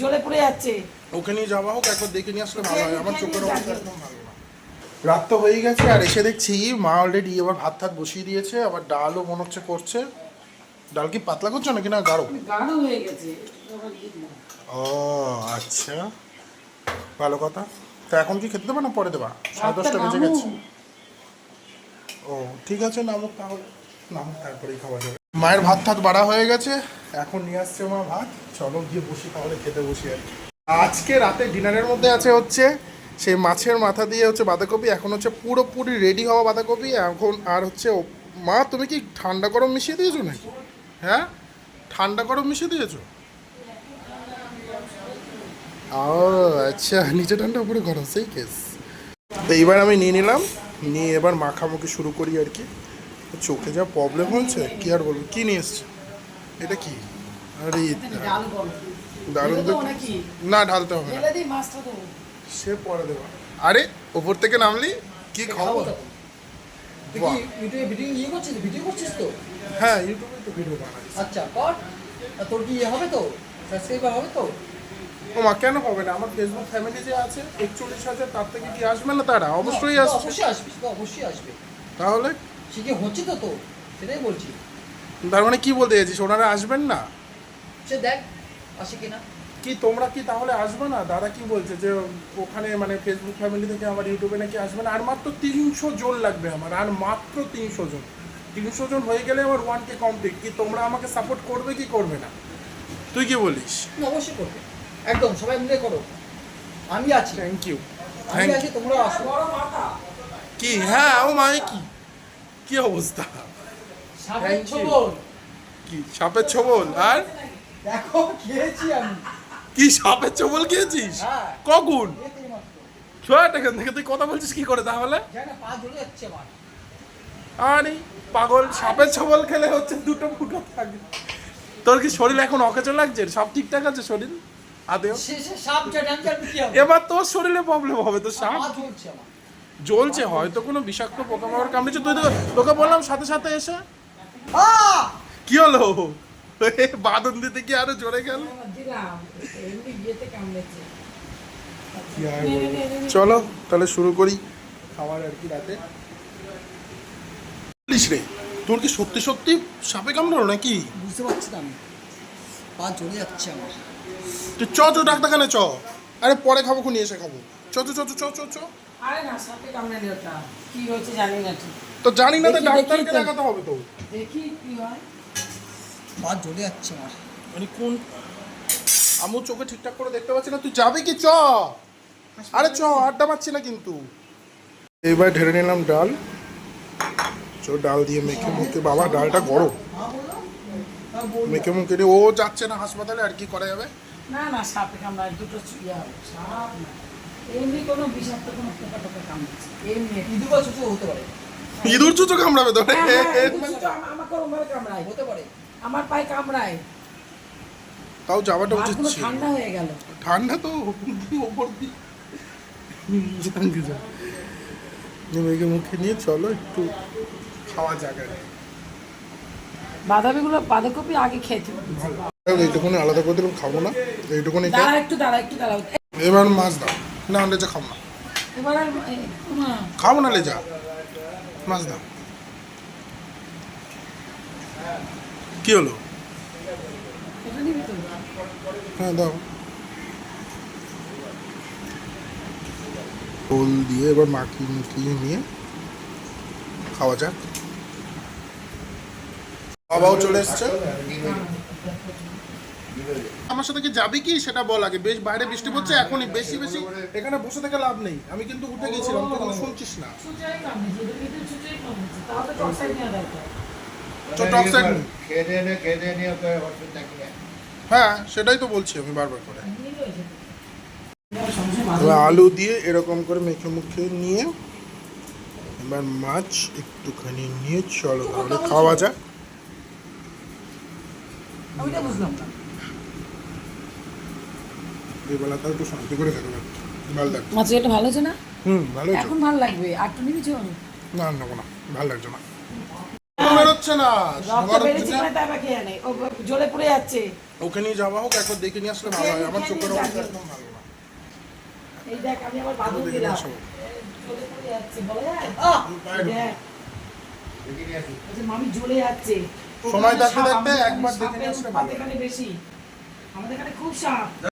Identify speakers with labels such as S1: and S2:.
S1: জ্বলে পড়ে যাচ্ছে।
S2: ওকে নিয়ে যাওয়া হোক, একবার দেখে নিয়ে আসলে ভালো হয়। আমার চোখের অবস্থা একদম ভালো না। রাত তো হয়ে গেছে, আর এসে দেখছি মা অলরেডি এবার ভাত টাত বসিয়ে দিয়েছে, আবার ডালও মনে হচ্ছে করছে। ডাল কি পাতলা করছো নাকি না গাঢ়?
S1: গাঢ় হয়ে গেছে।
S2: ও আচ্ছা, ভালো কথা। তো এখন কি খেতে দেবা না পরে দেবা? 10:30 বেজে গেছে। ও ঠিক আছে, নামুক তাহলে, নামুক তারপরেই খাওয়া যাবে। মায়ের ভাত টাত বাড়া হয়ে গেছে, এখন নিয়ে আসছে মা ভাত। চলো গিয়ে বসি তাহলে, খেতে বসি আর কি। আজকে রাতে ডিনারের মধ্যে আছে হচ্ছে সেই মাছের মাথা দিয়ে হচ্ছে বাঁধাকপি। এখন হচ্ছে পুরোপুরি রেডি হওয়া বাঁধাকপি এখন। আর হচ্ছে মা তুমি কি ঠান্ডা গরম মিশিয়ে দিয়েছো নাকি? হ্যাঁ, ঠান্ডা গরম মিশিয়ে দিয়েছো? ও আচ্ছা, নিচে ঠান্ডা উপরে গরম, সেই কেস। তো এইবার আমি নিয়ে নিলাম, নিয়ে এবার মাখামাখি শুরু করি আর কি। চোখে যা প্রবলেম হয়েছে কি আর বলবো। কি নিয়ে এসছে এটা? কি? আরে দারুণ তো। না ঢালতে হবে না, সে পরে দেবো। আরে ওপর থেকে নামলি কি খবর? হ্যাঁ, ইউটিউবে তো ভিডিও বানাই।
S3: আচ্ছা কর, তোর কি ইয়ে হবে তো, সাবস্ক্রাইবার হবে তো?
S2: ও মা, কেন হবে না? আমার ফেসবুক ফ্যামিলি যে আছে 41,000, তার থেকে কি আসবে না? তারা অবশ্যই আসবে।
S3: অবশ্যই আসবে, তো অবশ্যই আসবে।
S2: তাহলে
S3: সে কি হচ্ছে তো, সেটাই বলছি।
S2: তার মানে কি বলতে চাইছিস, ওনারা আসবেন না?
S3: সে দেখ আসে কিনা।
S2: কি তোমরা কি তাহলে আসবে না? দাদা কি বলছে যে ওখানে মানে ফেসবুক ফ্যামিলি থেকে আমার ইউটিউবে নাকি আসবে না। আর মাত্র 300 জন লাগবে আমার, আর মাত্র 300 জন। 300 জন হয়ে গেলে আমার 1K কমপ্লিট। কি তোমরা আমাকে সাপোর্ট করবে কি করবে না? তুই কি বলিস?
S3: অবশ্যই করবে, একদম সবাই মিলে করো। আমি আছি,
S2: থ্যাংক ইউ।
S3: আমি আছি, তোমরা আসো।
S2: কি? হ্যাঁ, ও মাই কি কি অবস্থা?
S3: সাপের ছোবল।
S2: কি সাপের ছোবল? আর
S3: দেখো খেয়েছি আমি।
S2: কি সাপের ছোবল খেয়েছিস?
S3: হ্যাঁ।
S2: কখন?
S3: এই মাত্র।
S2: ছোট এখান থেকে তুই কথা বলছিস কি করে তাহলে?
S3: জানা পা জ্বলে যাচ্ছে আমার।
S2: আরে পাগল, সাপের ছোবল খেলে হচ্ছে দুটো ফুটো থাকে। তোর কি শরীর এখন অকেজো লাগছে? সব ঠিকঠাক আছে শরীর আদেও?
S3: শেষে সাপ জানি আমি আর কি হবে।
S2: এবার তোর শরীরে প্রবলেম হবে তো। সাপ
S3: পা জ্বলছে আমার।
S2: জ্বলছে, হয়তো কোনো বিষাক্ত পোকামাকড় কামড়েছে। তুই তো, তোকে বললাম সাথে সাথে এসে। কি হলো? বাদন দিতে কি আরো জোরে গেল? চলো তাহলে শুরু করি খাবার আর কি রাতে। বলিস রে, তোর কি সত্যি সত্যি সাপে কামড়ালো নাকি?
S3: বুঝতে পারছি না আমি, পা জ্বলে যাচ্ছে আমার।
S2: তুই চ ডাক্তারখানে চ। আরে পরে খাবো, খুনি এসে খাবো। চ চ চ চ চ চ।
S1: আরে না, সাপে কামড়ানি ওটা। কি হয়েছে জানি না ঠিক।
S2: তো জানি না, তো
S1: দেখি,
S2: ডাক্তারকে
S1: দেখি তো।
S2: দেখাতে হবে তো।
S1: দেখি কি হয়।
S3: পা জ্বলে যাচ্ছে আমার।
S2: মানে কোন, আমি চোখে ঠিকঠাক করে দেখতে পাচ্ছি না। তুই যাবি কি? চ। আরে চ, আড্ডা মারছি না কিন্তু। এইবার ঢেলে নিলাম ডাল। ডাল দিয়ে মেখে মুখে, বাবা ডালটা গরম, মেখে মুখে নিয়ে ও যাচ্ছে না হাসপাতালে। আর কি করা যাবে?
S1: না না, সাপে কামড়ায় দুটো ইয়া হবে। সাপ না, এমনি কোনো বিষাক্ত কোনো পোকা টোকা কামড়েছে এমনি।
S3: ইঁদুর বা ছোটো হতে পারে।
S2: ইঁদুর চুচো কামড়াবে তো?
S1: আমাকে ওভাবে কামড়ায়,
S3: হতে পারে।
S1: আমার পায়ে কামড়ায়।
S2: তাও যাওয়াটা উচিত
S1: হাতগুলো
S2: ছিল।
S1: ঠান্ডা হয়ে গেল।
S2: ঠান্ডা তো ওপর দিয়ে মেখে মুখে নিয়ে চলো একটু খাওয়া যাক আর কি।
S1: বাঁধাকপি আগে খেতে
S2: এইটুকুনি আলাদা করে দিলাম, খাবো না এইটুকুনি।
S1: একটু দাঁড়াও।
S2: এবার মাছ দাও। না লেজা খাবো না,
S1: এবার আর
S2: খাবো না লেজা, মাছ দাও। কি হলো?
S1: এটা নিবি তো?
S2: হ্যাঁ দাও। ওল দিয়ে এবার মাখিয়ে নিয়ে খাওয়া যাক। বাবাও চলে এসছে। আমার সাথে কি যাবি কি সেটা বল আগে। বেশ বাইরে বৃষ্টি পড়ছে এখনই, বেশি বেশি এখানে বসে থেকে লাভ নেই। আমি কিন্তু উঠে গেছিলাম, তুই কোনো শুনছিস না। হ্যাঁ সেটাই তো বলছি আমি বারবার করে। আলু দিয়ে এরকম করে মেখে মুখে নিয়ে এবার মাছ একটুখানি নিয়ে চলো তাহলে খাওয়া যাক।
S1: বুঝলাম না।
S2: এই বেলাটা একটু শান্তি করে খেতে পারি, ভালো লাগছে।
S1: মাছের এটা ভালো হচ্ছে না?
S2: ভালো হয়েছে।
S1: এখন ভালো লাগবে। আর একটু নিবি চল।
S2: না নেবো না, ভালো লাগছে না। বেরোচ্ছে না
S1: রক্ত বেড়েছে মানে তাই বা খেয়ে নেই, ও জ্বলে পড়ে যাচ্ছে।
S2: ও ওকে নিয়ে যাওয়া হোক, একবার দেখে নিয়ে আসলে ভালো হয়। আমার চোখের অবস্থা একদম ভালো না।
S1: এই দেখ আমি আবার বাঁধন
S2: দেখে নিয়ে
S1: দিলাম
S2: আসো।
S1: চলে পড়ে যাচ্ছে বলা যায়
S2: পায়ে ঢোকো।
S1: দেখ বলছে, মামি জ্বলে যাচ্ছে
S2: সময় থাকতে
S1: সাপ,
S2: থাকতে
S1: আমাদের
S2: একবার
S1: এখানে
S2: দেখে নিয়ে
S1: সাপের
S2: আসলে ভালো
S1: উৎপাত এখানে বেশি, আমাদের এখানে খুব সাপ।